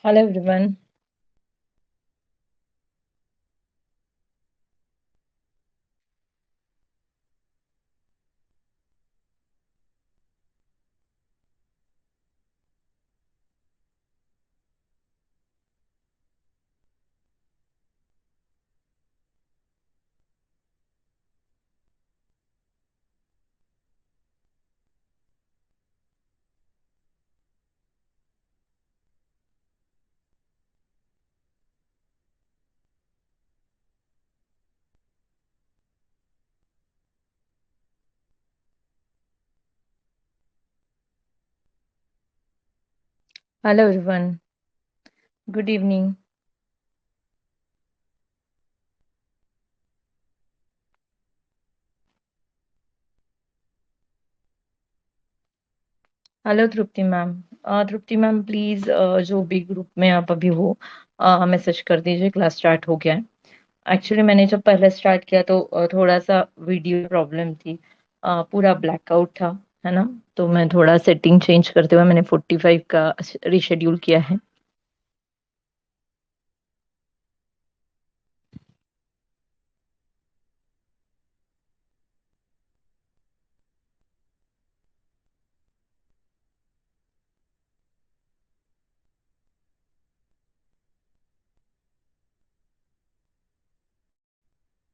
Hello everyone. Hello everyone. Good evening. Hello Tripti ma'am. Tripti ma'am please जो भी group में आप अभी हो मैसेज कर दीजिए, क्लास स्टार्ट हो गया है। एक्चुअली मैंने जब पहले स्टार्ट किया तो थोड़ा सा वीडियो प्रॉब्लम थी। पूरा ब्लैकआउट था, है ना। तो मैं थोड़ा सेटिंग चेंज करते हुए मैंने 45 का रिशेड्यूल किया है।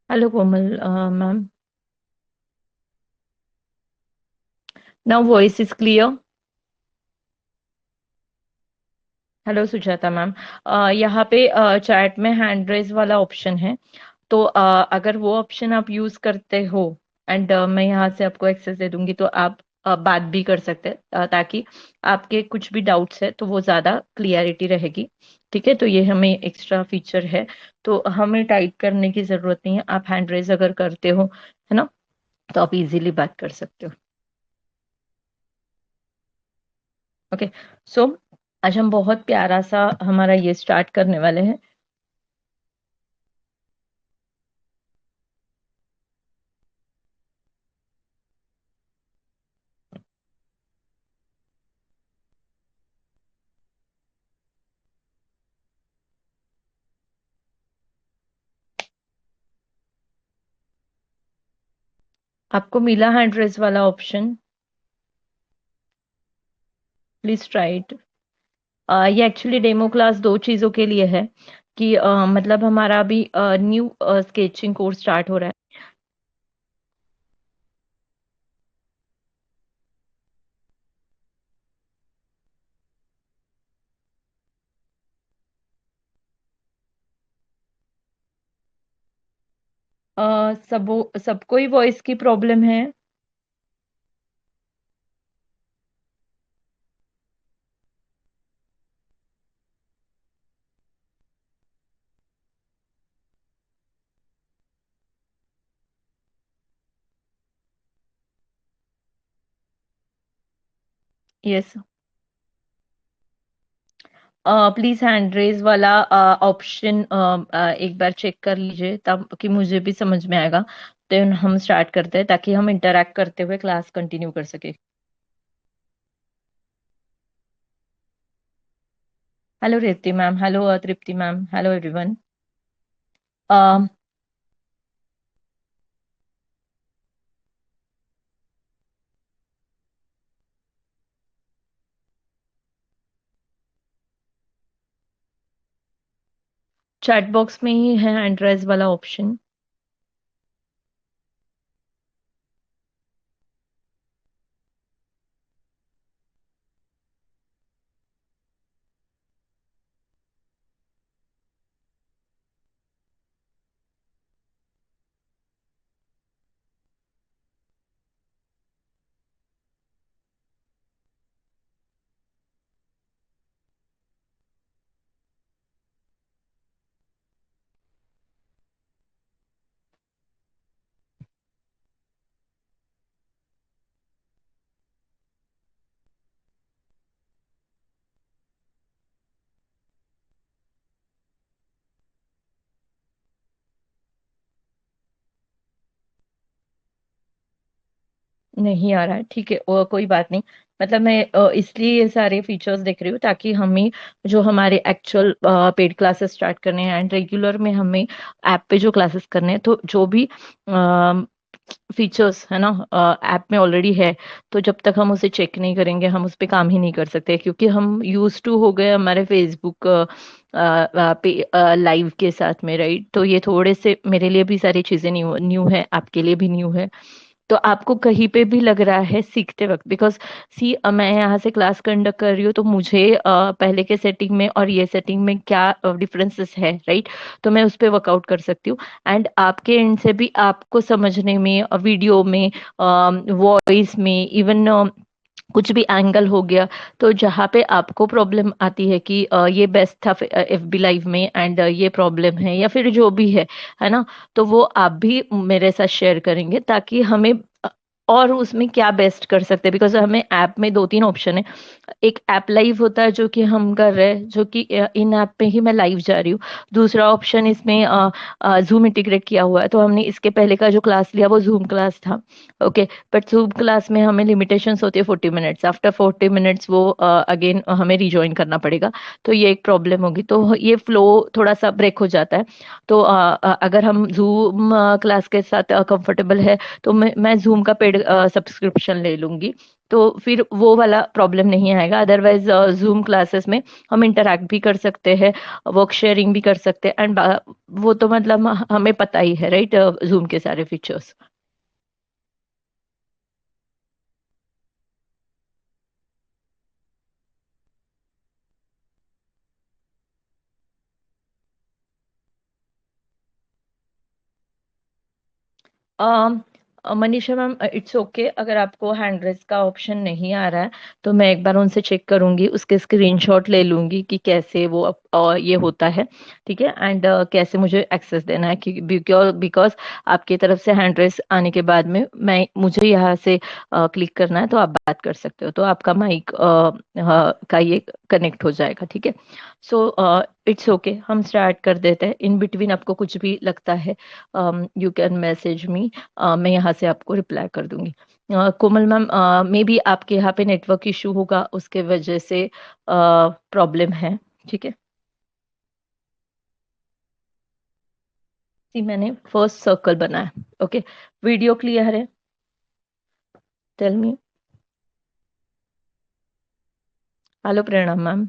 Hello Komal ma'am. Now voice is clear. Hello Sujata ma'am. यहाँ पे चैट में हैंड रेज वाला ऑप्शन है। तो अगर वो ऑप्शन आप यूज करते हो एंड मैं यहाँ से आपको एक्सेस दे दूंगी तो आप बात भी कर सकते हैं, ताकि आपके कुछ भी डाउट्स है तो वो ज्यादा क्लियरिटी रहेगी। ठीक है, तो ये हमें एक्स्ट्रा फीचर है। तो हमें टाइप करने की जरूरत नहीं है, आप हैंड रेज अगर करते हो, है ना, तो आप इजीली बात कर सकते हो। ओके। सो आज हम बहुत प्यारा सा हमारा ये स्टार्ट करने वाले हैं। आपको मिला हैंड रेज वाला ऑप्शन? Please try it. ये एक्चुअली डेमो क्लास दो चीजों के लिए है कि मतलब हमारा अभी न्यू स्केचिंग कोर्स स्टार्ट हो रहा है। सबको ही वॉइस की प्रॉब्लम है। यस। प्लीज हैंड रेज वाला ऑप्शन एक बार चेक कर लीजिए तब कि मुझे भी समझ में आएगा। तो हम स्टार्ट करते हैं ताकि हम इंटरैक्ट करते हुए क्लास कंटिन्यू कर सके। Hello Revathi ma'am, hello Tripti ma'am, hello everyone. Chat box में ही है हैंड रेज वाला ऑप्शन। नहीं आ रहा है, ठीक है, कोई बात नहीं। मतलब मैं इसलिए ये सारे फीचर्स देख रही हूँ ताकि हमें जो हमारे एक्चुअल पेड क्लासेस स्टार्ट करने हैं एंड रेगुलर में हमें ऐप पे जो क्लासेस करने हैं, तो जो भी फीचर्स है ना ऐप में ऑलरेडी है, तो जब तक हम उसे चेक नहीं करेंगे हम उस पे काम ही नहीं कर सकते, क्योंकि हम यूज टू हो गए हमारे फेसबुक पे लाइव के साथ में, राइट? तो ये थोड़े से मेरे लिए भी सारी चीजें न्यू न्यू है, आपके लिए भी न्यू है। तो आपको कहीं पे भी लग रहा है सीखते वक्त, बिकॉज सी मैं यहाँ से क्लास कंडक्ट कर रही हूँ, तो मुझे पहले के सेटिंग में और ये सेटिंग में क्या डिफरेंसेस है, राइट? तो मैं उस पर वर्कआउट कर सकती हूँ। एंड आपके एंड से भी आपको समझने में, वीडियो में, वॉइस में, इवन कुछ भी एंगल हो गया, तो जहाँ पे आपको प्रॉब्लम आती है कि ये बेस्ट था एफबी लाइव में एंड ये प्रॉब्लम है या फिर जो भी है ना, तो वो आप भी मेरे साथ शेयर करेंगे ताकि हमें और उसमें क्या बेस्ट कर सकते हैं, बिकॉज हमें ऐप में दो तीन ऑप्शन है। एक ऐप लाइव होता है जो कि हम कर रहे हैं, जो कि इन ऐप पे ही मैं लाइव जा रही हूँ। दूसरा ऑप्शन इसमें जूम इंटीग्रेट किया हुआ है, तो हमने इसके पहले का जो क्लास लिया वो जूम क्लास था। ओके, बट जूम क्लास में हमें लिमिटेशंस होती है 40 मिनट्स, आफ्टर 40 मिनट्स वो अगेन हमें रिजॉइन करना पड़ेगा। तो ये एक प्रॉब्लम होगी, तो ये फ्लो थोड़ा सा ब्रेक हो जाता है। तो अगर हम जूम क्लास के साथ कंफर्टेबल है, तो मैं जूम का पेड सब्सक्रिप्शन ले लूंगी। तो फिर वो वाला प्रॉब्लम नहीं आएगा। अदरवाइज जूम क्लासेस में हम इंटरैक्ट भी कर सकते हैं, वर्क शेयरिंग भी कर सकते हैं, एंड वो तो मतलब हमें पता ही है, राइट? जूम के सारे features. Um Manisha ma'am, it's okay, अगर आपको हैंड रेस का ऑप्शन नहीं आ रहा है तो मैं एक बार उनसे चेक करूंगी, उसके स्क्रीनशॉट ले लूंगी कि कैसे वो ये होता है, ठीक है? एंड कैसे मुझे एक्सेस देना है, कि बिकॉज बिकॉज आपकी तरफ से हैंड रेस आने के बाद में मैं मुझे यहाँ से क्लिक करना है, तो आप बात कर सकते हो, तो आपका माइक का ये कनेक्ट हो जाएगा, ठीक है? सो इट्स ओके, हम स्टार्ट कर देते हैं। इन बिटवीन आपको कुछ भी लगता है, यू कैन मैसेज मी, मैं यहाँ से आपको रिप्लाई कर दूंगी। कोमल मैम, मे बी आपके यहाँ पे नेटवर्क इशू होगा, उसके वजह से प्रॉब्लम है, ठीक है? सी, मैंने फर्स्ट सर्कल बनाया। ओके, वीडियो क्लियर है? Tell me. Hello Prerna ma'am.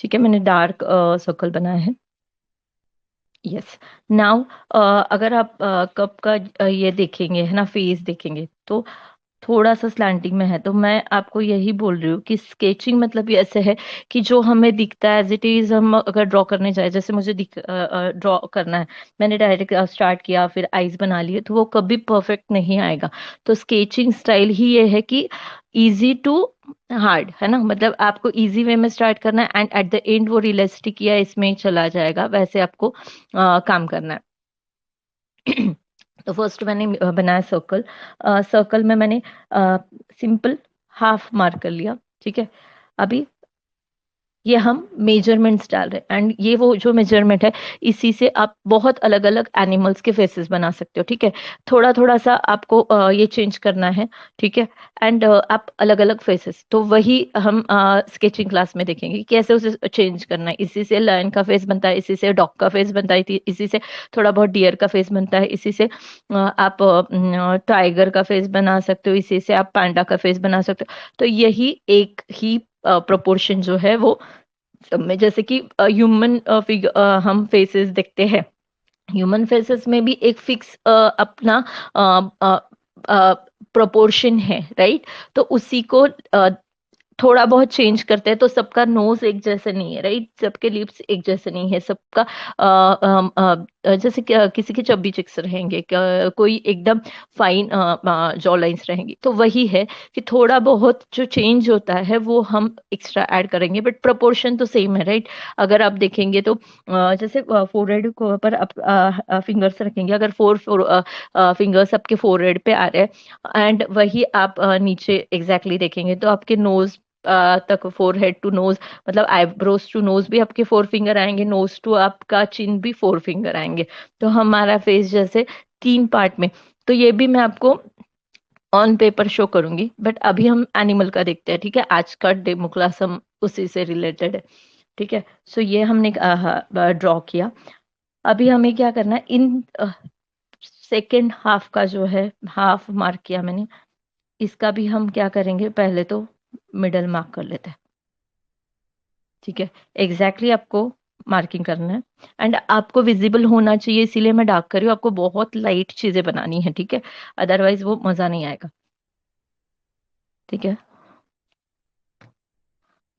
ठीक है, मैंने डार्क सर्कल बनाया है। यस। नाउ अगर आप कब का ये देखेंगे है ना, फेस देखेंगे, तो थोड़ा सा स्लैंटिंग में है, तो मैं आपको यही बोल रही हूँ कि स्केचिंग मतलब ये ऐसे है कि जो हमें दिखता है एज इट इज, हम अगर ड्रॉ करने जाए, जैसे मुझे दिख ड्रॉ करना है, मैंने डायरेक्ट स्टार्ट किया, फिर आईज बना लिए, तो वो कभी परफेक्ट नहीं आएगा। तो स्केचिंग स्टाइल ही ये है कि इजी टू हार्ड, है ना, मतलब आपको इजी वे में स्टार्ट करना है एंड एट द एंड वो रियलिस्टिक या इसमें चला जाएगा, वैसे आपको काम करना है। तो फर्स्ट मैंने बनाया सर्कल। सर्कल में मैंने सिंपल हाफ मार्क कर लिया, ठीक है? अभी ये हम मेजरमेंट्स डाल रहे हैं, एंड ये वो जो मेजरमेंट है, इसी से आप बहुत अलग अलग एनिमल्स के फेसेस बना सकते हो, ठीक है? थोड़ा थोड़ा सा आपको ये चेंज करना है, ठीक है? एंड आप अलग अलग फेसेस, तो वही हम स्केचिंग क्लास में देखेंगे कि कैसे उसे चेंज करना है। इसी से लायन का फेस बनता है, इसी से डॉग का फेस बनता है, इसी से थोड़ा बहुत डियर का फेस बनता है, इसी से आप टाइगर का फेस बना सकते हो, इसी से आप पांडा का फेस बना सकते हो। तो यही एक ही प्रोपोर्शन जो है वो सब में, जैसे कि ह्यूमन फिगर हम फेसेस देखते हैं, ह्यूमन फेसेस में भी एक फिक्स अपना प्रोपोर्शन है, राइट? तो उसी को थोड़ा बहुत चेंज करते हैं, तो सबका नोज एक जैसा नहीं है, राइट? सबके लिप्स एक जैसे नहीं है, सबका जैसे किसी के चब्बी चिक्स रहेंगे, कोई एकदम फाइन जॉ लाइंस रहेंगी, तो वही है कि थोड़ा बहुत जो चेंज होता है वो हम एक्स्ट्रा ऐड करेंगे, बट प्रपोर्शन तो सेम है, राइट। अगर आप देखेंगे तो जैसे फोरहेड को पर आप फिंगर्स रखेंगे, अगर फोर फोर फिंगर्स आपके फोरहेड पे आ रहे हैं एंड वही आप नीचे एग्जैक्टली देखेंगे तो आपके नोज तक, फोरहेड टू नोज, मतलब आईब्रोज टू नोज भी आपके फोर फिंगर आएंगे, नोज टू आपका चिन भी फोर फिंगर आएंगे। तो हमारा फेस जैसे तीन पार्ट में, तो ये भी मैं आपको ऑन पेपर शो करूंगी, बट अभी हम एनिमल का देखते हैं, ठीक है। आज का डेमो क्लास हम उसी से रिलेटेड है, ठीक है। सो ये हमने ड्रॉ किया। अभी हमें क्या करना है, इन सेकेंड हाफ का जो है, हाफ मार्क किया मैंने, इसका भी हम क्या करेंगे, पहले तो मिडल मार्क कर लेते हैं, ठीक है। एग्जैक्टली आपको मार्किंग करना है एंड आपको विजिबल होना चाहिए, इसीलिए मैं डार्क कर रही हूँ, आपको बहुत लाइट चीजें बनानी है, ठीक है, अदरवाइज वो मजा नहीं आएगा, ठीक है।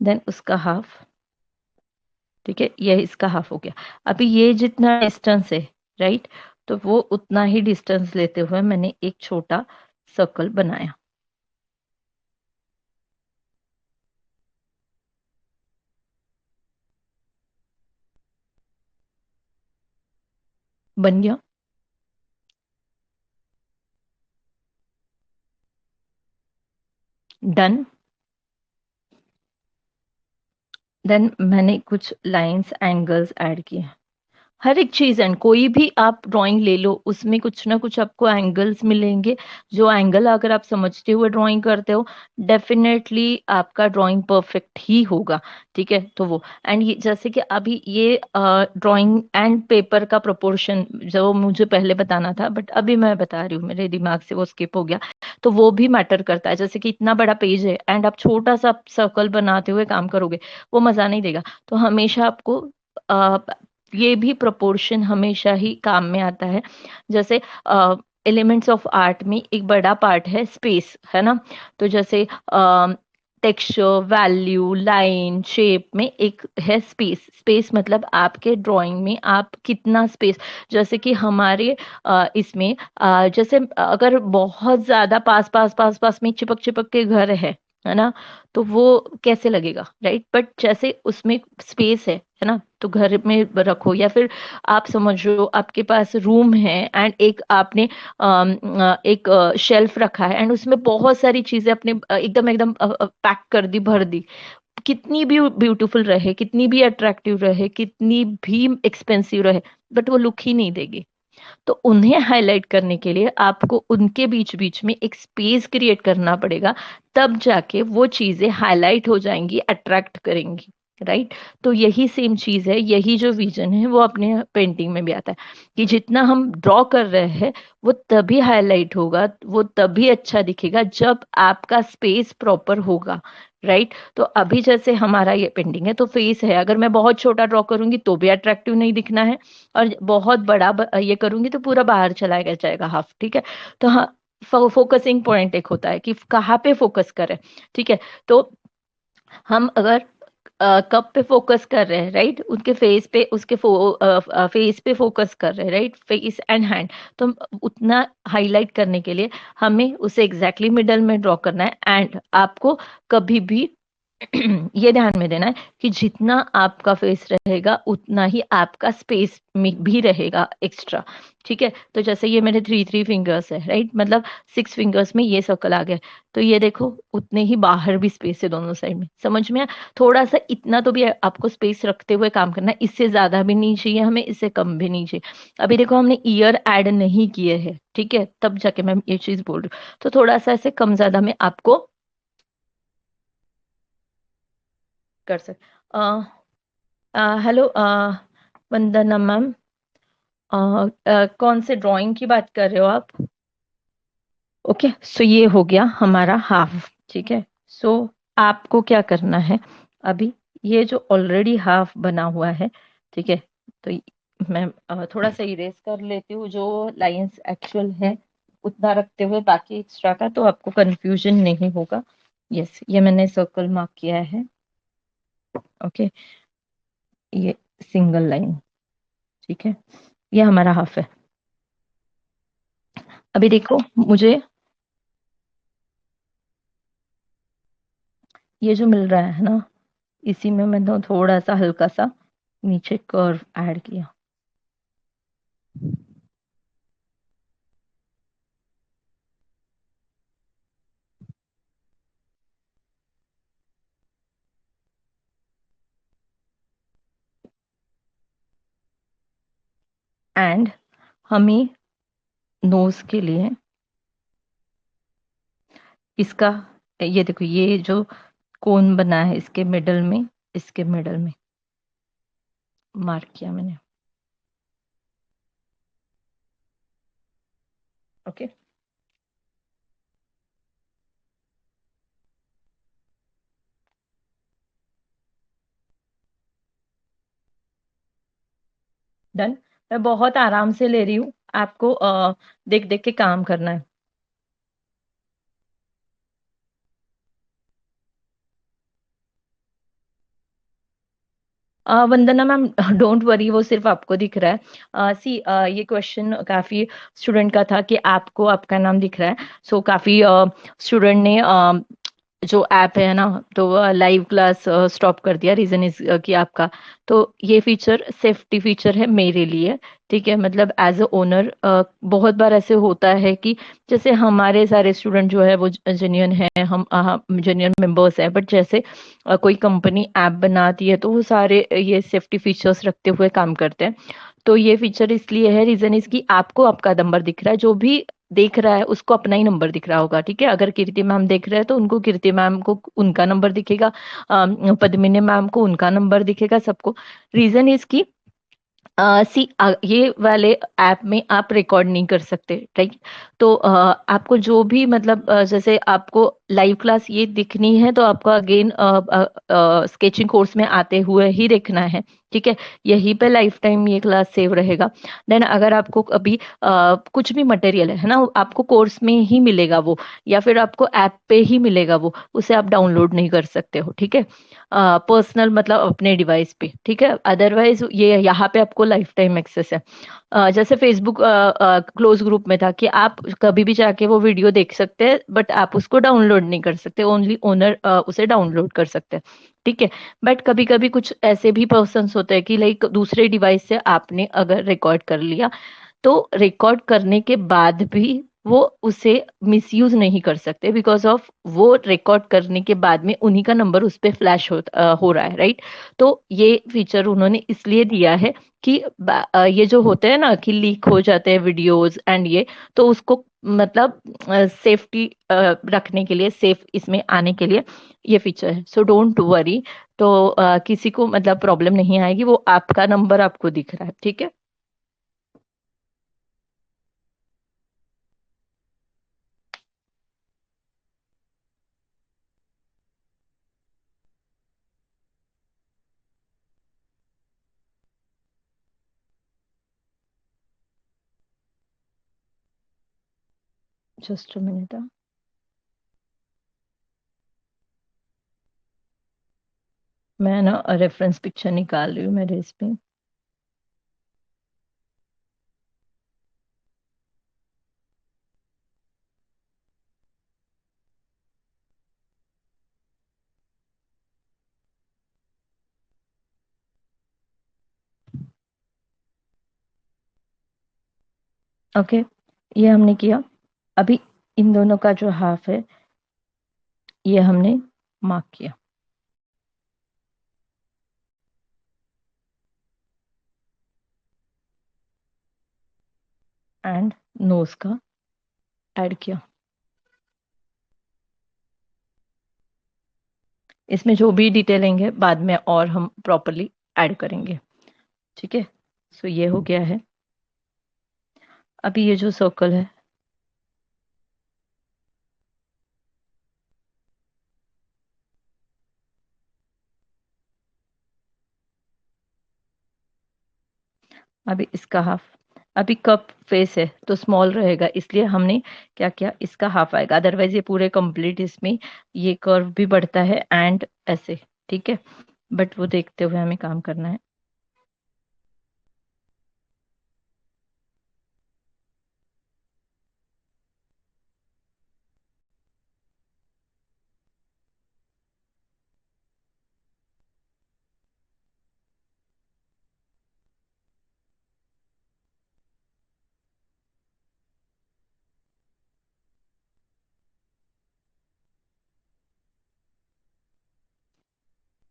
देन उसका हाफ, ठीक है, ये इसका हाफ हो गया। अभी ये जितना डिस्टेंस है, राइट, तो वो उतना ही डिस्टेंस लेते हुए मैंने एक छोटा सर्कल बनाया, बन गया। डन। देन मैंने कुछ लाइंस एंगल्स ऐड किए, हर एक चीज एंड कोई भी आप ड्राइंग ले लो उसमें कुछ ना कुछ आपको एंगल्स मिलेंगे, जो एंगल अगर आप समझते हुए ड्राइंग करते हो, डेफिनेटली आपका ड्राइंग परफेक्ट ही होगा, ठीक है। तो वो एंड ये जैसे कि अभी ये ड्राइंग एंड पेपर का प्रोपोर्शन जो मुझे पहले बताना था, बट अभी मैं बता रही हूँ, मेरे दिमाग से वो स्किप हो गया। तो वो भी मैटर करता है, जैसे कि इतना बड़ा पेज है एंड आप छोटा सा सर्कल बनाते हुए काम करोगे, वो मजा नहीं देगा। तो हमेशा आपको ये भी प्रोपोर्शन हमेशा ही काम में आता है। जैसे एलिमेंट्स ऑफ आर्ट में एक बड़ा पार्ट है स्पेस, है ना। तो जैसे टेक्सचर, वैल्यू, लाइन, शेप में एक है स्पेस। स्पेस मतलब आपके ड्राइंग में आप कितना स्पेस, जैसे कि हमारे इसमें जैसे अगर बहुत ज्यादा पास पास पास पास में चिपक चिपक के घर है ना, तो वो कैसे लगेगा, राइट। बट जैसे उसमें स्पेस है ना, तो घर में रखो, या फिर आप समझो आपके पास रूम है एंड एक आपने एक शेल्फ रखा है एंड उसमें बहुत सारी चीजें अपने एकदम एकदम पैक कर दी, भर दी, कितनी भी ब्यूटीफुल रहे, कितनी भी अट्रैक्टिव रहे, कितनी भी एक्सपेंसिव रहे, बट वो लुक ही नहीं देगी। तो उन्हें हाईलाइट करने के लिए आपको उनके बीच बीच में एक स्पेस क्रिएट करना पड़ेगा, तब जाके वो चीजें हाईलाइट हो जाएंगी, अट्रैक्ट करेंगी, राइट। तो यही सेम चीज है, यही जो विजन है वो अपने पेंटिंग में भी आता है, कि जितना हम ड्रॉ कर रहे हैं वो तभी हाईलाइट होगा, वो तभी अच्छा दिखेगा जब आपका स्पेस प्रॉपर होगा, राइट। तो अभी जैसे हमारा ये पेंटिंग है तो फेस है, अगर मैं बहुत छोटा ड्रॉ करूंगी तो भी अट्रैक्टिव नहीं दिखना है, और बहुत बड़ा ये करूंगी तो पूरा बाहर चला जाएगा हाफ, ठीक है। तो हाँ, फोकसिंग पॉइंट एक होता है कि कहाँ पे फोकस करें, ठीक है। तो हम अगर कप पे फोकस कर रहे हैं, राइट, उनके फेस पे, उसके फेस पे फोकस कर रहे हैं, राइट, फेस एंड हैंड, तो उतना हाईलाइट करने के लिए हमें उसे एग्जैक्टली मिडल में ड्रॉ करना है। एंड आपको कभी भी ये ध्यान में देना है कि जितना आपका फेस रहेगा उतना ही आपका स्पेस में भी रहेगा एक्स्ट्रा, ठीक है। तो जैसे ये मेरे थ्री थ्री फिंगर्स है, राइट, मतलब सिक्स फिंगर्स में ये सर्कल आ गया, तो ये देखो उतने ही बाहर भी स्पेस है दोनों साइड में, समझ में आया? थोड़ा सा इतना तो भी आपको स्पेस रखते हुए काम करना है, इससे ज्यादा भी नहीं चाहिए हमें, इससे कम भी नहीं चाहिए। अभी देखो हमने ईयर ऐड नहीं किए हैं, ठीक है, तब जाके मैं ये चीज बोल रही हूँ, तो थोड़ा सा ऐसे कम ज्यादा में आपको कर सकते। हेलो वंदना मैम, कौन से ड्राइंग की बात कर रहे हो आप? ओके, सो ये हो गया हमारा हाफ, ठीक है। सो आपको क्या करना है अभी, ये जो ऑलरेडी हाफ बना हुआ है, ठीक है, तो मैं थोड़ा सा इरेज कर लेती हूँ, जो लाइंस एक्चुअल है उतना रखते हुए, बाकी एक्स्ट्रा का तो आपको कंफ्यूजन नहीं होगा। यस, ये मैंने सर्कल मार्क किया है, ओके, ये सिंगल लाइन, ठीक है। ये हमारा हाफ है। अभी देखो मुझे ये जो मिल रहा है ना, इसी में मैंने थोड़ा सा हल्का सा नीचे कर्व ऐड किया। एंड हमें नोज के लिए इसका, ये देखो ये जो कोन बना है इसके मिडल में, इसके मिडल में मार्क किया मैंने। ओके। डन। मैं बहुत आराम से ले रही हूँ, आपको देख देख के काम करना है। वंदना मैम, डोंट वरी, वो सिर्फ आपको दिख रहा है। सी ये क्वेश्चन काफी स्टूडेंट का था कि आपको आपका नाम दिख रहा है। सो काफी स्टूडेंट ने जो ऐप है ना, तो लाइव क्लास स्टॉप कर दिया। रीजन इज कि आपका, तो ये फीचर सेफ्टी फीचर है मेरे लिए। ठीक है, मतलब एज अ ओनर बहुत बार ऐसे होता है कि जैसे हमारे सारे स्टूडेंट जो है वो जेन्युइन है, हम जेन्युइन मेंबर्स हैं, बट जैसे कोई कंपनी ऐप बनाती है तो वो सारे ये सेफ्टी फीचर्स रखते हुए काम करते हैं। तो ये फीचर इसलिए है, रीजन इसकी आपको आपका नंबर दिख रहा है, जो भी देख रहा है उसको अपना ही नंबर दिख रहा होगा। ठीक है, अगर कीर्ति मैम देख रहे हैं तो उनको कीर्ति मैम को उनका नंबर दिखेगा, पद्मिनी मैम को उनका नंबर दिखेगा, सबको। रीजन इसकी सी ये वाले ऐप में आप रिकॉर्ड नहीं कर सकते, राइट। तो आपको जो भी मतलब जैसे आपको लाइव क्लास ये दिखनी है तो आपको अगेन स्केचिंग कोर्स में आते हुए ही देखना है। ठीक है, यहीं पे लाइफ टाइम ये क्लास सेव रहेगा। देन अगर आपको अभी कुछ भी मटेरियल है ना, आपको कोर्स में ही मिलेगा वो, या फिर आपको ऐप पे ही मिलेगा वो, उसे आप डाउनलोड नहीं कर सकते हो। ठीक है, पर्सनल मतलब अपने डिवाइस पे। ठीक है, अदरवाइज ये यहाँ पे आपको लाइफ टाइम एक्सेस है। जैसे फेसबुक क्लोज ग्रुप में था कि आप कभी भी जाके वो वीडियो देख सकते हैं, बट आप उसको डाउनलोड नहीं कर सकते, ओनली ओनर उसे डाउनलोड कर सकते हैं। ठीक है, बट कभी कभी कुछ ऐसे भी पर्सन्स होते हैं कि लाइक दूसरे डिवाइस से आपने अगर रिकॉर्ड कर लिया, तो रिकॉर्ड करने के बाद भी वो उसे मिसयूज नहीं कर सकते, बिकॉज ऑफ वो रिकॉर्ड करने के बाद में उन्हीं का नंबर उस पे फ्लैश हो रहा है, राइट। तो ये फीचर उन्होंने इसलिए दिया है कि ये जो होते हैं ना कि लीक हो जाते हैं वीडियोस एंड ये, तो उसको मतलब सेफ्टी रखने के लिए, सेफ इसमें आने के लिए ये फीचर है। So don't worry. तो किसी को मतलब प्रॉब्लम नहीं आएगी, वो आपका नंबर आपको दिख रहा है। ठीक है। Just a minute. मैं ना रेफरेंस पिक्चर निकाल रही हूँ मेरे इस पे। ओके, ये हमने किया। अभी इन दोनों का जो हाफ है ये हमने मार्क किया। एंड नोज का ऐड किया। इसमें जो भी डिटेलिंग है बाद में और हम प्रॉपरली ऐड करेंगे। ठीक है, सो ये हो गया है। अभी ये जो सर्कल है, अभी इसका हाफ। अभी कप फेस है तो स्मॉल रहेगा, इसलिए हमने क्या किया, इसका हाफ आएगा। अदरवाइज ये पूरे कंप्लीट इसमें ये कर्व भी बढ़ता है एंड ऐसे। ठीक है, बट वो देखते हुए हमें काम करना है।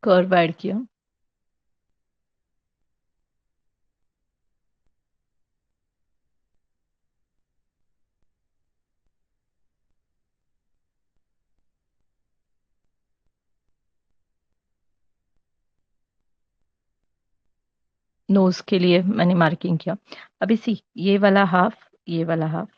कर्व ऐड किया। नोज के लिए मैंने मार्किंग किया। अभी सी, ये वाला हाफ, ये वाला हाफ।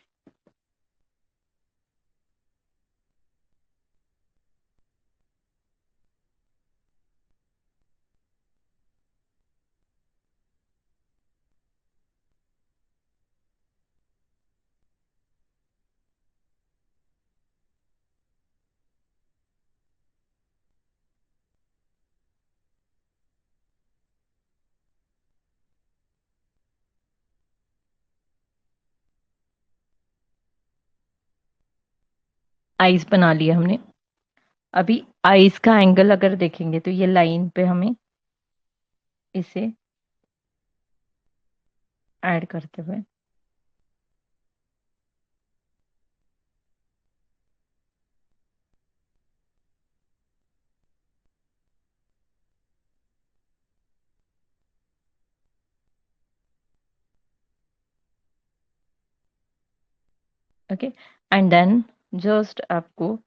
आईज बना लिया हमने। अभी आईज का एंगल अगर देखेंगे तो ये लाइन पे हमें इसे ऐड करते हुए, ओके, एंड देन जस्ट आपको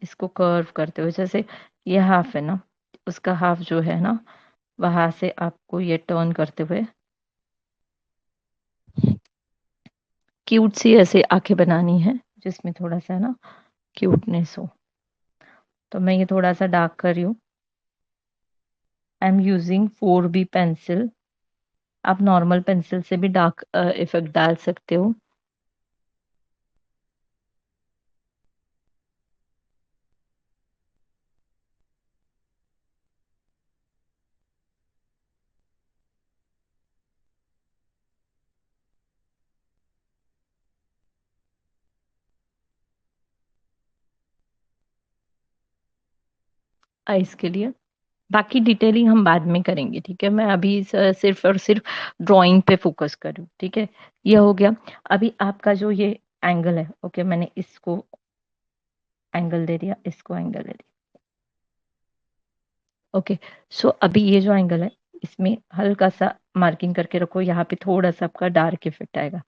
इसको कर्व करते हुए, जैसे ये हाफ है ना, उसका हाफ जो है ना, वहां से आपको ये टर्न करते हुए क्यूट सी ऐसे आंखें बनानी है, जिसमें थोड़ा सा ना क्यूटनेस हो। तो मैं ये थोड़ा सा डार्क कर रही हूँ। I am using 4B pencil. आप नॉर्मल पेंसिल से भी डार्क इफेक्ट डाल सकते हो। आइस के लिए बाकी डिटेलिंग हम बाद में करेंगे, ठीक है। मैं अभी सिर्फ और सिर्फ ड्राइंग पे फोकस करूँ, ठीक है। ये हो गया। अभी आपका जो ये एंगल है, ओके, मैंने इसको एंगल दे दिया, इसको एंगल दे दिया, ओके। सो अभी ये जो एंगल है, इसमें हल्का सा मार्किंग करके रखो, यहाँ पे थोड़ा सा आपका डार्क इफेक्ट आएगा,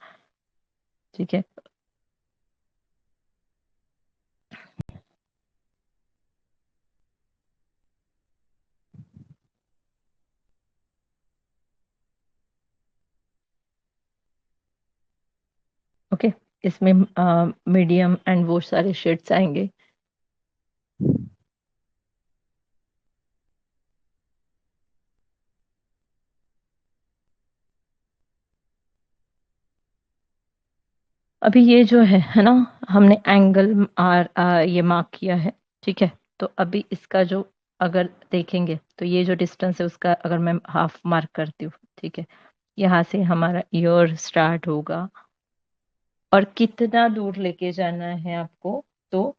ठीक है। ओके, इसमें मीडियम एंड वो सारे शेड्स आएंगे। अभी ये जो है ना, हमने एंगल ये मार्क किया है, ठीक है। तो अभी इसका जो अगर देखेंगे तो ये जो डिस्टेंस है उसका अगर मैं हाफ मार्क करती हूँ, ठीक है, यहाँ से हमारा ईयर स्टार्ट होगा। और कितना दूर लेके जाना है आपको, तो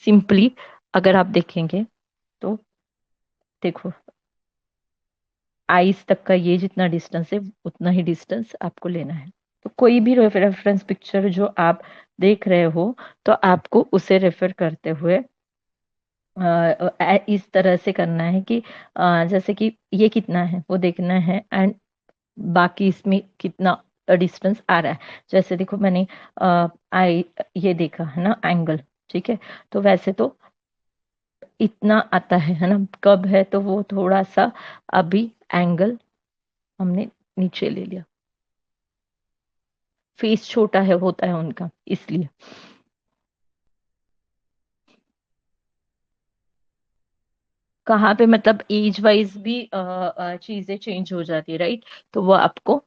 सिंपली अगर आप देखेंगे तो देखो, आईज तक का ये जितना डिस्टेंस है उतना ही डिस्टेंस आपको लेना है। तो कोई भी रेफरेंस पिक्चर जो आप देख रहे हो, तो आपको उसे रेफर करते हुए इस तरह से करना है कि जैसे कि ये कितना है वो देखना है, एंड बाकी इसमें कितना डिस्टेंस आ रहा है। जैसे देखो मैंने आई ये देखा है ना एंगल, ठीक है। तो वैसे तो इतना आता है ना, कब है तो वो थोड़ा सा अभी एंगल हमने नीचे ले लिया। फेस छोटा है होता है उनका, इसलिए। कहाँ पे मतलब एज वाइज भी चीजें चेंज हो जाती है, राइट। तो वो आपको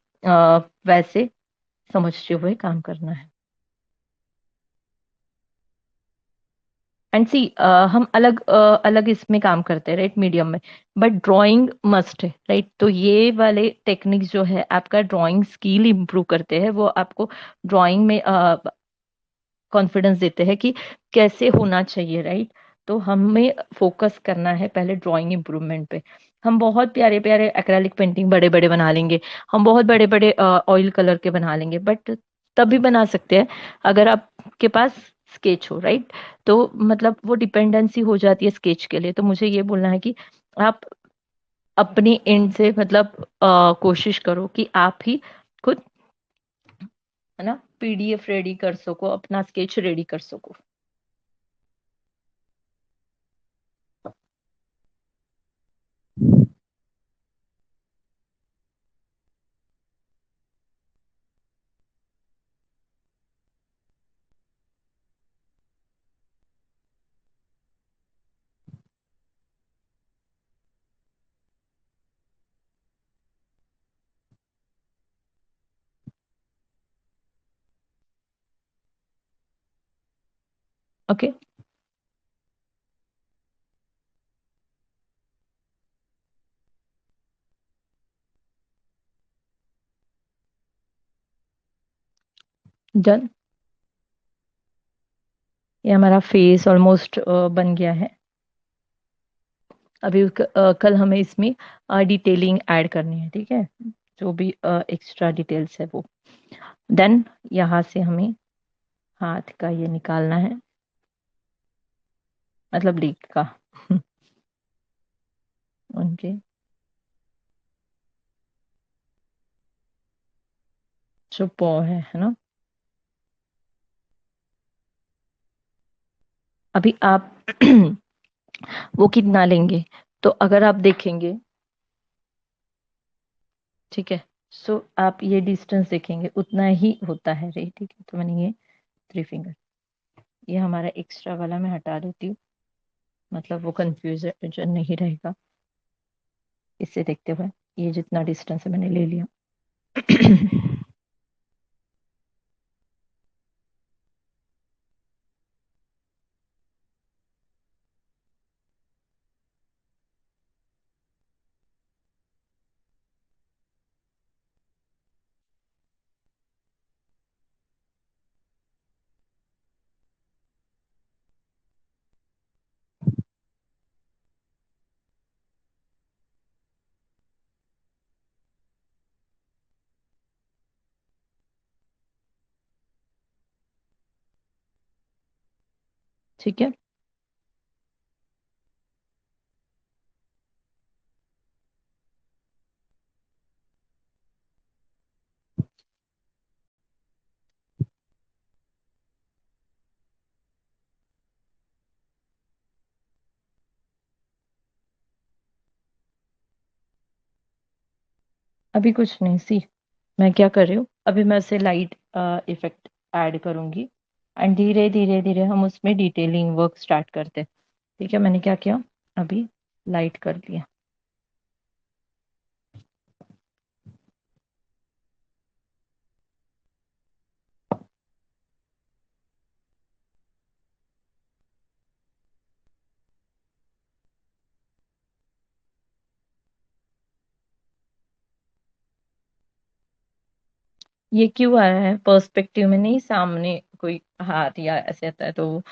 वैसे समझते हुए काम करना है। एंड सी, हम अलग अलग इसमें काम करते हैं, राइट, मीडियम में। बट ड्राइंग मस्ट है, राइट। तो ये वाले टेक्निक्स जो है आपका ड्राइंग स्किल इंप्रूव करते हैं, वो आपको ड्राइंग में कॉन्फिडेंस देते हैं कि कैसे होना चाहिए, राइट। तो हमें फोकस करना है पहले ड्राइंग इम्प्रूवमेंट पे। हम बहुत प्यारे प्यारे एक्रेलिक पेंटिंग बड़े बड़े बना लेंगे, हम बहुत बड़े बड़े ऑयल कलर के बना लेंगे, बट तभी बना सकते हैं अगर आपके पास स्केच हो, राइट। तो मतलब वो डिपेंडेंसी हो जाती है स्केच के लिए। तो मुझे ये बोलना है कि आप अपनी एंड से मतलब कोशिश करो कि आप ही खुद, है ना, पीडीएफ रेडी कर सको, अपना स्केच रेडी कर सको। Okay, done. ये हमारा फेस ऑलमोस्ट बन गया है। अभी कल हमें इसमें डिटेलिंग ऐड करनी है, ठीक है, जो भी एक्स्ट्रा डिटेल्स है वो। देन यहाँ से हमें हाथ का ये निकालना है, मतलब लीग का। उनके जो पॉ है ना। अभी आप वो कितना लेंगे, तो अगर आप देखेंगे, ठीक है, सो आप ये डिस्टेंस देखेंगे उतना ही होता है रे, ठीक है, तो मैंने ये 3 फिंगर, ये हमारा एक्स्ट्रा वाला मैं हटा देती हूँ, मतलब वो कंफ्यूजन नहीं रहेगा। इससे देखते हुए ये जितना डिस्टेंस है मैंने ले लिया। ठीक है, अभी कुछ नहीं, सी मैं क्या कर रही हूँ, अभी मैं उसे लाइट इफेक्ट ऐड करूंगी, एंड धीरे धीरे धीरे हम उसमें डिटेलिंग वर्क स्टार्ट करते हैं। ठीक है, मैंने क्या किया, अभी लाइट कर दिया। ये क्यों आया है पर्सपेक्टिव में, नहीं सामने कोई हाथ या ऐसे आता है तो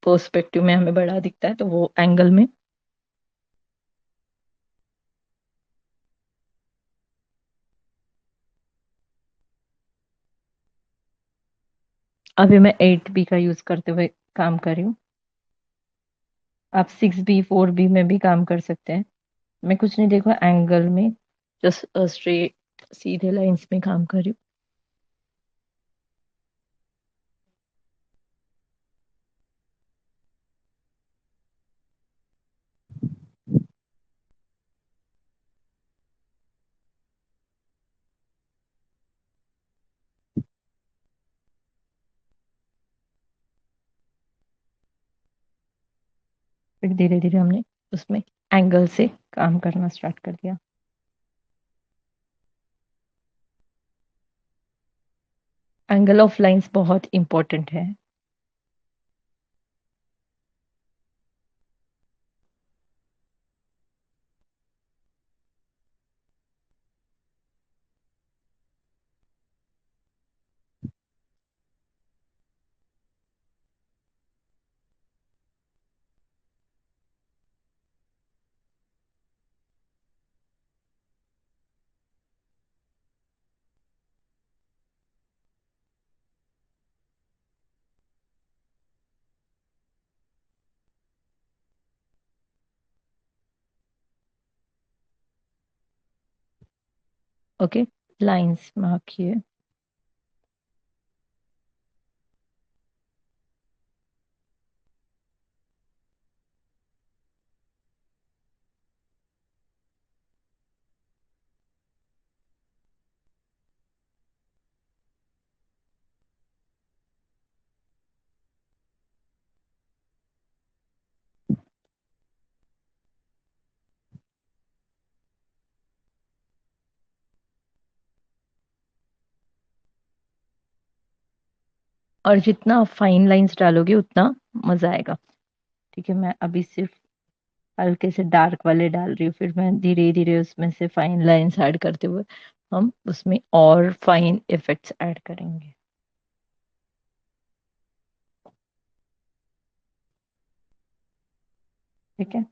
पर्सपेक्टिव में हमें बड़ा दिखता है, तो वो एंगल में। अभी मैं 8B का यूज करते हुए काम कर रही हूँ। आप 6B 4B में भी काम कर सकते हैं। मैं कुछ नहीं, देखो एंगल में जस्ट स्ट्रेट सीधे लाइंस में काम कर रही हूँ। फिर धीरे धीरे हमने उसमें एंगल से काम करना स्टार्ट कर दिया। एंगल ऑफ लाइंस बहुत इंपॉर्टेंट है। ओके, लाइंस मार्क किए। और जितना आप फाइन लाइंस डालोगे उतना मजा आएगा। ठीक है, मैं अभी सिर्फ हल्के से डार्क वाले डाल रही हूँ, फिर मैं धीरे धीरे उसमें से फाइन लाइंस ऐड करते हुए हम उसमें और फाइन इफेक्ट्स ऐड करेंगे। ठीक है।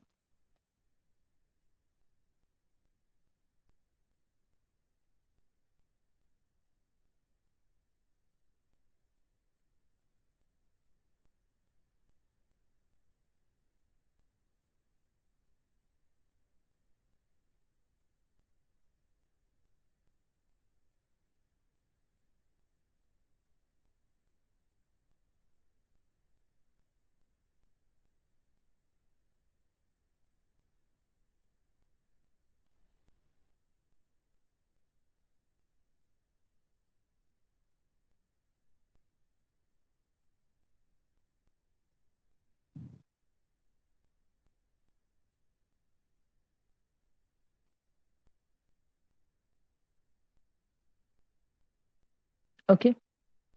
ओके,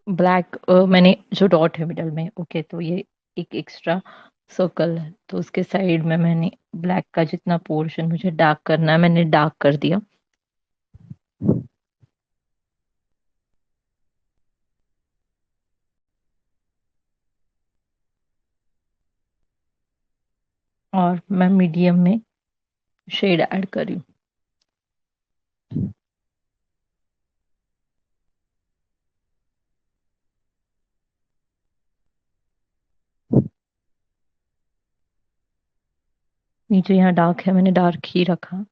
ब्लैक मैंने जो डॉट है मिडल में, ओके, तो ये एक एक्स्ट्रा सर्कल है, तो उसके साइड में मैंने ब्लैक का जितना पोर्शन मुझे डार्क करना है मैंने डार्क कर दिया। और मैं मीडियम में शेड ऐड करी। नीचे यहाँ डार्क है, मैंने डार्क ही रखा।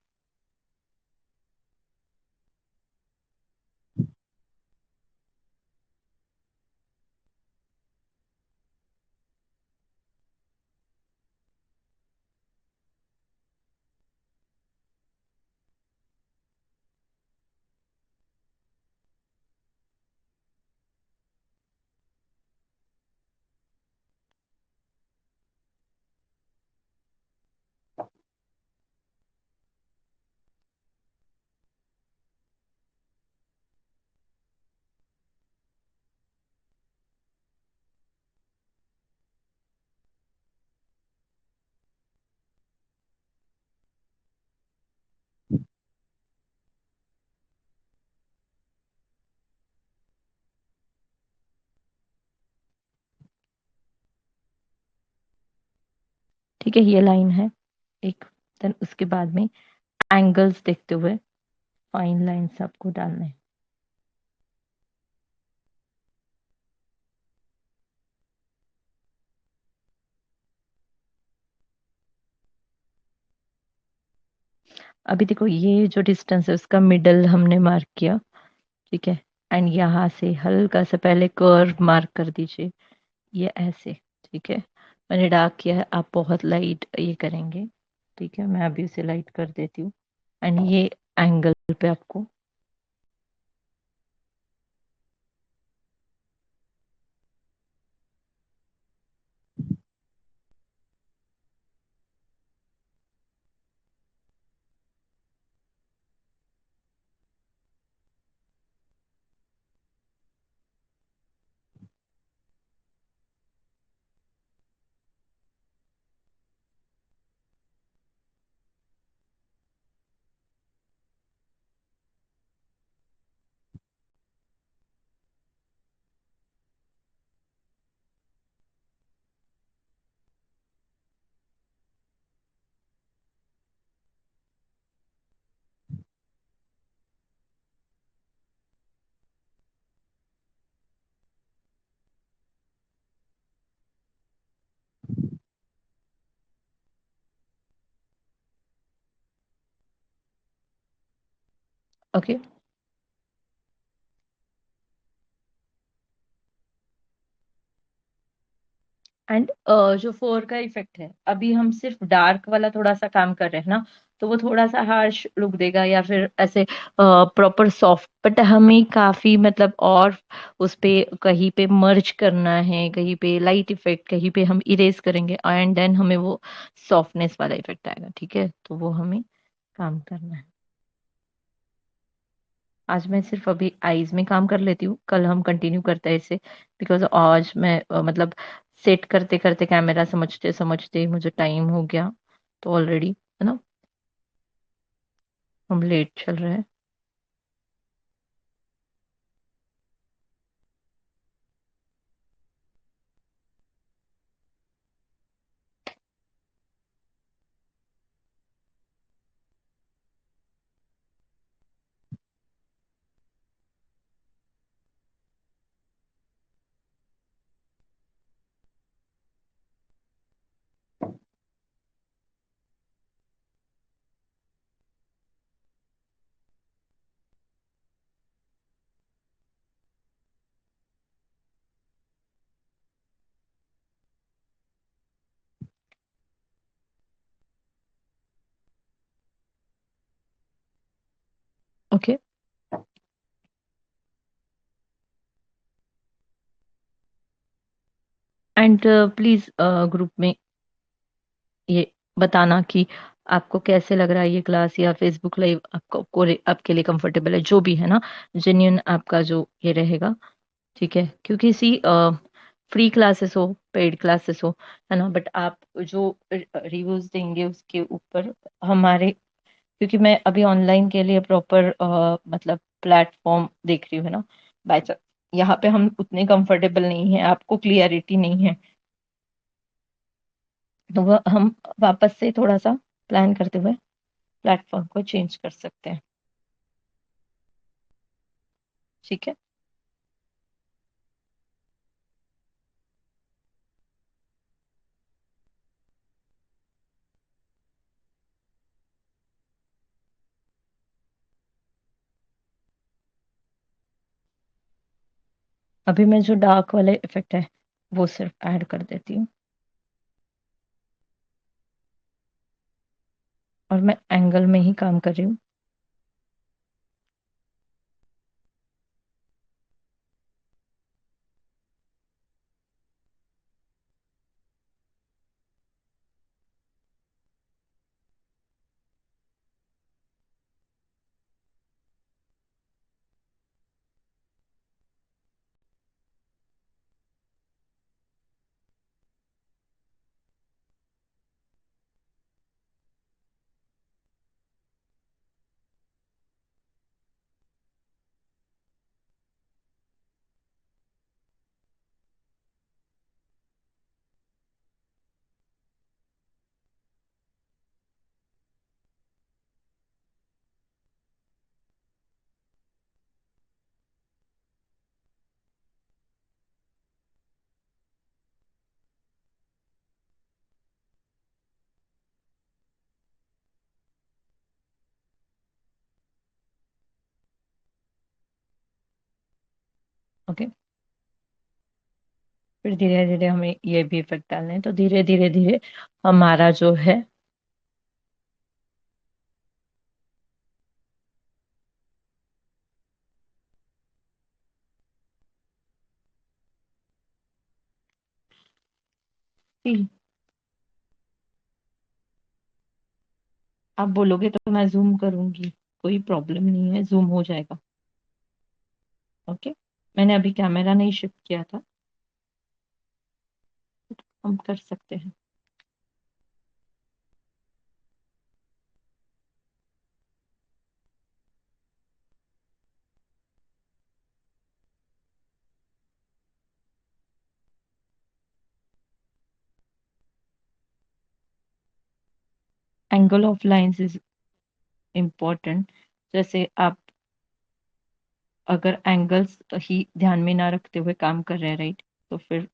ठीक है, ये लाइन है एक। देन उसके बाद में एंगल्स देखते हुए फाइन लाइंस आपको डालने हैं। अभी देखो ये जो डिस्टेंस है उसका मिडल हमने मार्क किया। ठीक है, एंड यहाँ से हल्का सा पहले कर्व मार्क कर दीजिए, ये ऐसे। ठीक है, मैंने डार्क किया है, आप बहुत लाइट ये करेंगे। ठीक है, मैं अभी उसे लाइट कर देती हूँ। एंड ये एंगल पे आपको। ओके, एंड जो फोर का इफेक्ट है, अभी हम सिर्फ डार्क वाला थोड़ा सा काम कर रहे हैं ना, तो वो थोड़ा सा हार्श लुक देगा या फिर ऐसे प्रॉपर सॉफ्ट, बट हमें काफी मतलब और उस पे कहीं पे मर्ज करना है, कहीं पे लाइट इफेक्ट, कहीं पे हम इरेज करेंगे एंड देन हमें वो सॉफ्टनेस वाला इफेक्ट आएगा, ठीक है, तो वो हमें काम करना है। आज मैं सिर्फ अभी आईज में काम कर लेती हूँ, कल हम कंटिन्यू करते हैं इसे, बिकॉज आज मैं मतलब सेट करते करते कैमरा समझते समझते ही मुझे टाइम हो गया, तो ऑलरेडी है ना, हम लेट चल रहे हैं। ओके। एंड प्लीज ग्रुप में ये बताना कि आपको कैसे लग रहा है ये क्लास, या फेसबुक लाइव आपके लिए कंफर्टेबल है, जो भी है ना, जेन्यून आपका जो ये रहेगा, ठीक है, क्योंकि सी फ्री क्लासेस हो, पेड क्लासेस हो, है ना, बट आप जो रिव्यूज देंगे उसके ऊपर हमारे, क्योंकि मैं अभी ऑनलाइन के लिए प्रॉपर मतलब प्लेटफॉर्म देख रही हूँ, है ना, बाय चांस यहाँ पे हम उतने कंफर्टेबल नहीं है, आपको क्लियरिटी नहीं है, तो वह हम वापस से थोड़ा सा प्लान करते हुए प्लेटफॉर्म को चेंज कर सकते हैं, ठीक है। अभी मैं जो डार्क वाले इफेक्ट है वो सिर्फ ऐड कर देती हूँ, और मैं एंगल में ही काम कर रही हूँ। ओके, फिर धीरे धीरे हमें ये भी इफेक्ट डालने हैं, तो धीरे धीरे धीरे हमारा जो है, जी, आप बोलोगे तो मैं जूम करूंगी, कोई प्रॉब्लम नहीं है, जूम हो जाएगा। ओके, मैंने अभी कैमरा नहीं शिफ्ट किया था, हम कर सकते हैं। Angle of lines is important, जैसे आप अगर एंगल्स ही ध्यान में ना रखते हुए काम कर रहे हैं, राइट, तो फिर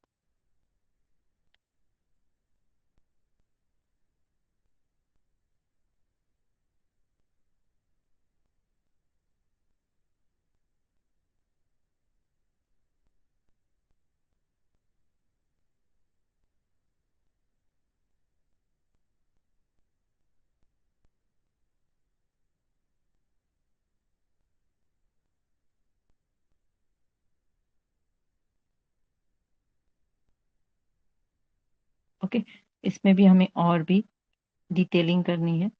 ओके, इसमें भी हमें और भी डिटेलिंग करनी है।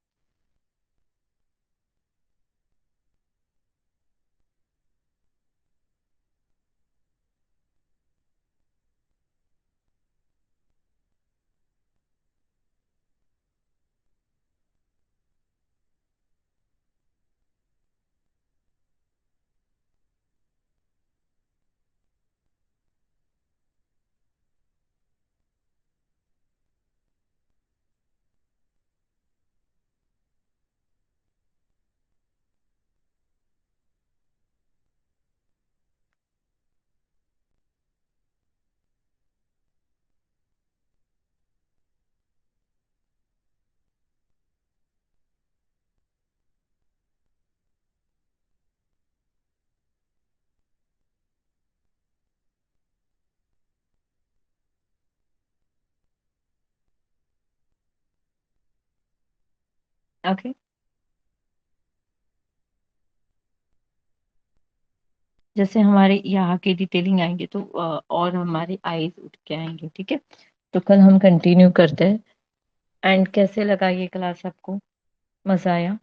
ओके, जैसे हमारे यहाँ की डिटेलिंग आएंगे तो और हमारे आईज उठ के आएंगे, ठीक है। तो कल हम कंटिन्यू करते हैं। एंड कैसे लगा ये क्लास आपको? मजा आया?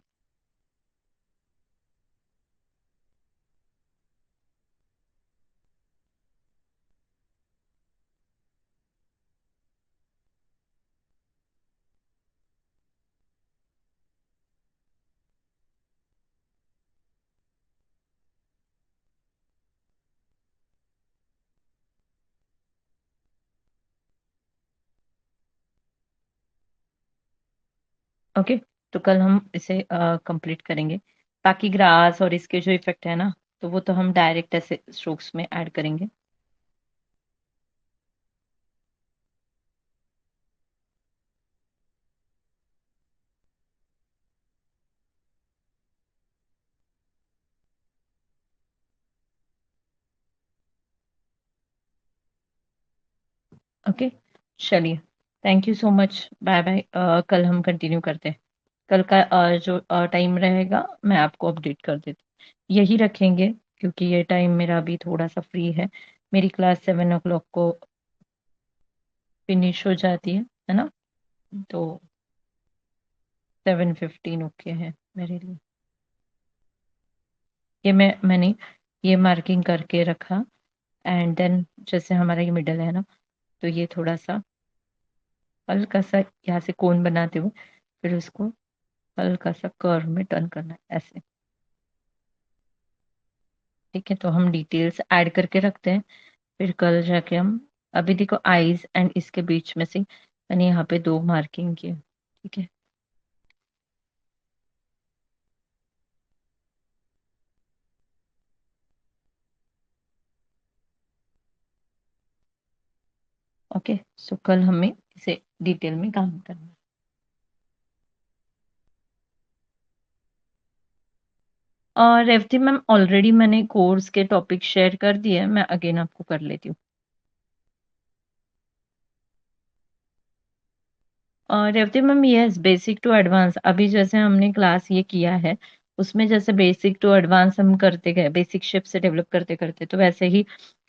ओके, तो कल हम इसे कंप्लीट करेंगे। बाकी ग्रास और इसके जो इफेक्ट है ना, तो वो तो हम डायरेक्ट ऐसे स्ट्रोक्स में ऐड करेंगे। ओके, चलिए, thank you so much, bye bye. कल हम कंटिन्यू करते हैं। कल का जो टाइम रहेगा मैं आपको अपडेट कर देती हूँ, यही रखेंगे, क्योंकि ये टाइम मेरा अभी थोड़ा सा फ्री है। मेरी क्लास 7 o'clock को फिनिश हो जाती है ना? तो 7:15 ओके है मेरे लिए। ये मैंने ये मार्किंग करके रखा। एंड देन जैसे हमारा ये मिडल है ना, तो ये थोड़ा सा हल्का सा यहाँ से कोन बनाते हुए फिर उसको हल्का सा कर्व में टर्न करना है ऐसे। ठीक है, तो हम डिटेल्स ऐड करके रखते हैं, फिर कल जाके हम। अभी देखो आईज एंड इसके बीच में से मैंने यहाँ पे 2 मार्किंग किए, ठीक है। ओके, सो कल हमें इसे डिटेल में काम करना है। और रेवती मैम, ऑलरेडी मैंने कोर्स के टॉपिक शेयर कर दिए, मैं अगेन आपको कर लेती हूँ। और Revathi ma'am, yes, basic to advance अभी जैसे हमने क्लास ये किया है, उसमें जैसे बेसिक टू एडवांस हम करते गए, बेसिक शेप से डेवलप करते करते, तो वैसे ही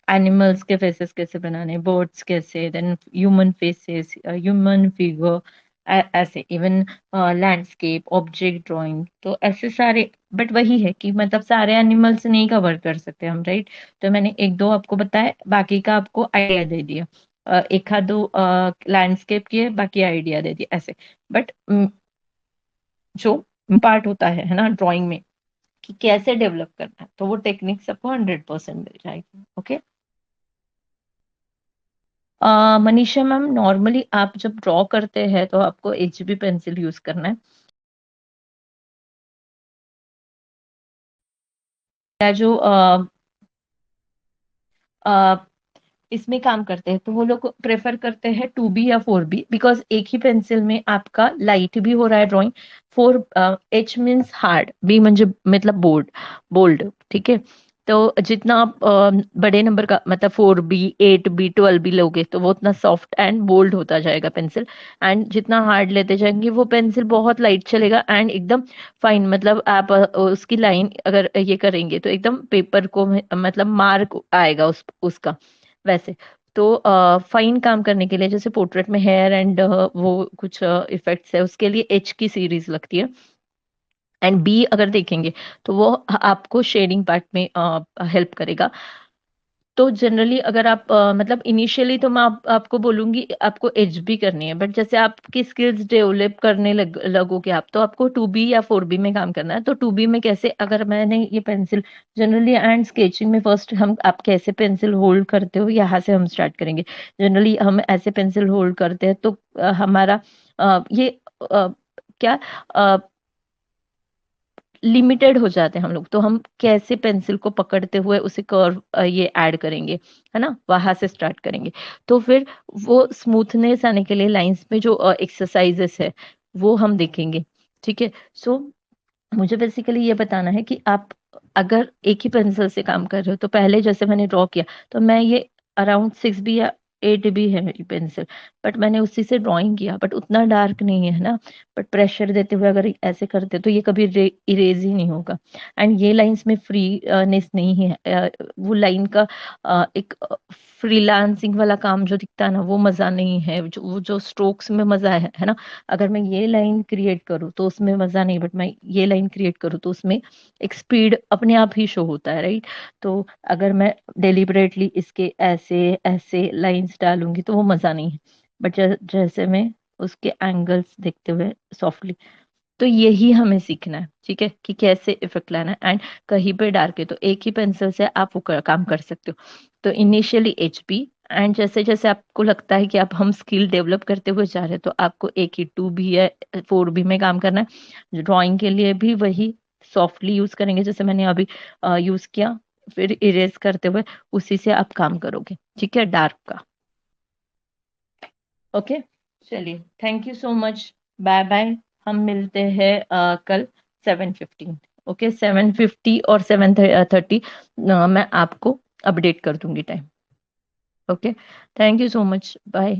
एनिमल्स के फेसेस कैसे बनाने, बर्ड्स कैसे, then human faces, human figure, ऐसे इवन लैंडस्केप, ऑब्जेक्ट ड्राइंग, तो ऐसे सारे। बट वही है कि मतलब सारे एनिमल्स नहीं कवर कर सकते हम, राइट? तो मैंने एक दो आपको बताया, बाकी का आपको आइडिया दे दिया। एक आध दो लैंडस्केप किए, बाकी आइडिया दे दिया ऐसे। बट जो पार्ट होता है ना ड्राइंग में, कि कैसे डेवलप करना है, तो वो टेक्निक सबको 100% मिल जाएगी। ओके। मनीषा मैम, नॉर्मली आप जब ड्रॉ करते हैं तो आपको HB पेंसिल यूज करना है, या जो इसमें काम करते हैं तो वो लोग प्रेफर करते हैं 2B या 4B, बिकॉज एक ही पेंसिल में आपका लाइट भी हो रहा है drawing. 4H means hard, B म्हणजे मतलब बोल्ड, बोल्ड, ठीक है। तो जितना आप बड़े नंबर का मतलब 4B 8B 12B लोगे तो वो उतना सॉफ्ट एंड बोल्ड होता जाएगा पेंसिल। एंड जितना हार्ड लेते जाएंगे वो पेंसिल बहुत लाइट चलेगा एंड एकदम फाइन, मतलब आप उसकी लाइन अगर ये करेंगे तो एकदम पेपर को मतलब मार्क आएगा उसका, वैसे। तो फाइन काम करने के लिए, जैसे पोर्ट्रेट में हेयर एंड वो कुछ इफेक्ट्स है, उसके लिए एच की सीरीज लगती है। एंड बी अगर देखेंगे तो वो आपको शेडिंग पार्ट में हेल्प करेगा। तो जनरली अगर आप मतलब इनिशियली तो मैं आपको बोलूंगी आपको एचबी करनी है, बट जैसे आपकी स्किल्स डेवलप करने लगोगे आप, तो आपको 2B या 4B में काम करना है। तो 2B में कैसे, अगर मैंने ये पेंसिल जनरली एंड स्केचिंग में फर्स्ट हम आप कैसे पेंसिल होल्ड करते हो यहाँ से हम स्टार्ट करेंगे। जनरली हम ऐसे पेंसिल होल्ड करते हैं तो हमारा ये क्या लिमिटेड हो जाते हैं हम लोग, तो हम कैसे पेंसिल को पकड़ते हुए उसे कर्व ये ऐड करेंगे, है ना, वहां से स्टार्ट करेंगे। तो फिर वो स्मूथनेस आने के लिए लाइंस में जो एक्सरसाइजेस है वो हम देखेंगे। ठीक है। सो मुझे बेसिकली ये बताना है कि आप अगर एक ही पेंसिल से काम कर रहे हो, तो पहले जैसे मैंने ड्रॉ किया, तो मैं ये अराउंड 6B या 8B है मेरी पेंसिल, बट मैंने उसी से ड्राइंग किया, बट उतना डार्क नहीं है ना। बट प्रेशर देते हुए अगर ऐसे करते तो ये कभी इरेज ही नहीं होगा। एंड ये लाइंस में फ्रीनेस नहीं है, वो लाइन का एक फ्रीलांसिंग वाला काम जो दिखता है ना, वो मजा नहीं है, जो स्ट्रोक्स में मजा है ना। अगर मैं ये लाइन क्रिएट करूँ तो उसमें मजा नहीं, बट मैं ये लाइन क्रिएट करूँ तो उसमें एक स्पीड अपने आप ही शो होता है, राइट। तो अगर मैं डेलिबरेटली इसके ऐसे ऐसे लाइंस डालूंगी तो वो मजा नहीं है। बट जैसे मैं उसके एंगल्स देखते हुए सॉफ्टली, तो यही हमें सीखना है, ठीक है, कि कैसे इफेक्ट लाना है। एंड कहीं पे डार्क है तो एक ही पेंसिल से आप वो काम कर सकते हो। तो इनिशियली एचबी, एंड जैसे जैसे आपको लगता है कि आप हम स्किल डेवलप करते हुए जा रहे हैं, तो आपको एक ही 2B या 4B में काम करना है। ड्राइंग के लिए भी वही सॉफ्टली यूज करेंगे जैसे मैंने अभी यूज किया, फिर इरेज करते हुए उसी से आप काम करोगे, ठीक है, डार्क का। ओके, चलिए, thank you so much. Bye bye. हम मिलते हैं कल 7:15। ओके, 7:50 और 7:30 मैं आपको अपडेट कर दूंगी time. Okay, thank you so much, bye.